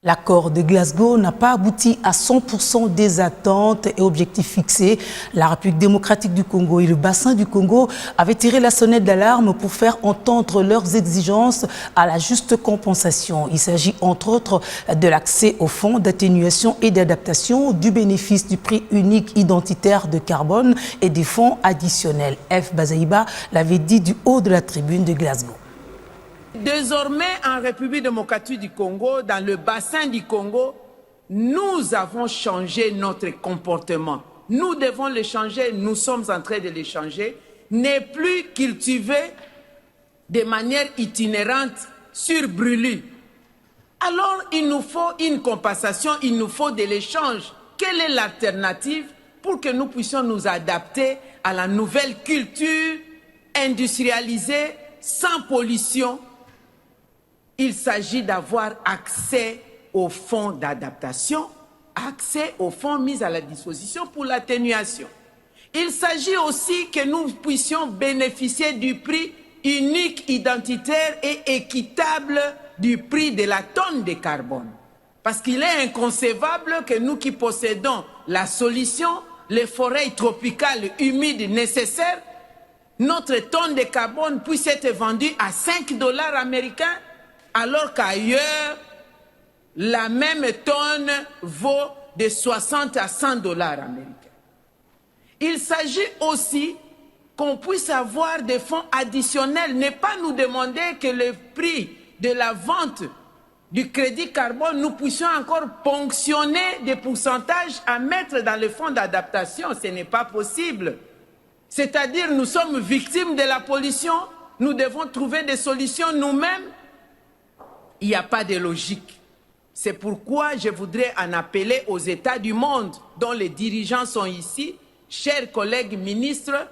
L'accord de Glasgow n'a pas abouti à 100% des attentes et objectifs fixés. La République démocratique du Congo et le bassin du Congo avaient tiré la sonnette d'alarme pour faire entendre leurs exigences à la juste compensation. Il s'agit entre autres de l'accès aux fonds d'atténuation et d'adaptation, du bénéfice du prix unique identitaire de carbone et des fonds additionnels. F. Bazaïba l'avait dit du haut de la tribune de Glasgow. Désormais, en République démocratique du Congo, dans le bassin du Congo, nous avons changé notre comportement. Nous devons le changer, nous sommes en train de le changer. Ne plus cultiver de manière itinérante sur brûlis. Alors, il nous faut une compensation, il nous faut de l'échange. Quelle est l'alternative pour que nous puissions nous adapter à la nouvelle culture industrialisée, sans pollution? Il s'agit d'avoir accès aux fonds d'adaptation, accès aux fonds mis à la disposition pour l'atténuation. Il s'agit aussi que nous puissions bénéficier du prix unique, identitaire et équitable du prix de la tonne de carbone. Parce qu'il est inconcevable que nous qui possédons la solution, les forêts tropicales humides nécessaires, notre tonne de carbone puisse être vendue à 5 $ américains, alors qu'ailleurs, la même tonne vaut de 60 à 100 $ américains. Il s'agit aussi qu'on puisse avoir des fonds additionnels, ne pas nous demander que le prix de la vente du crédit carbone, nous puissions encore ponctionner des pourcentages à mettre dans le fonds d'adaptation. Ce n'est pas possible. C'est-à-dire, nous sommes victimes de la pollution, nous devons trouver des solutions nous-mêmes. Il n'y a pas de logique. C'est pourquoi je voudrais en appeler aux États du monde dont les dirigeants sont ici. Chers collègues ministres,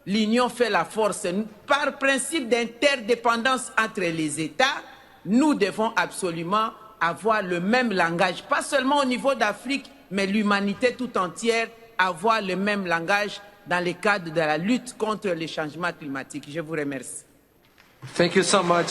l'union fait la force. Par principe d'interdépendance entre les États, nous devons absolument avoir le même langage, pas seulement au niveau d'Afrique, mais l'humanité tout entière, avoir le même langage dans le cadre de la lutte contre les changements climatiques. Je vous remercie. Thank you so much.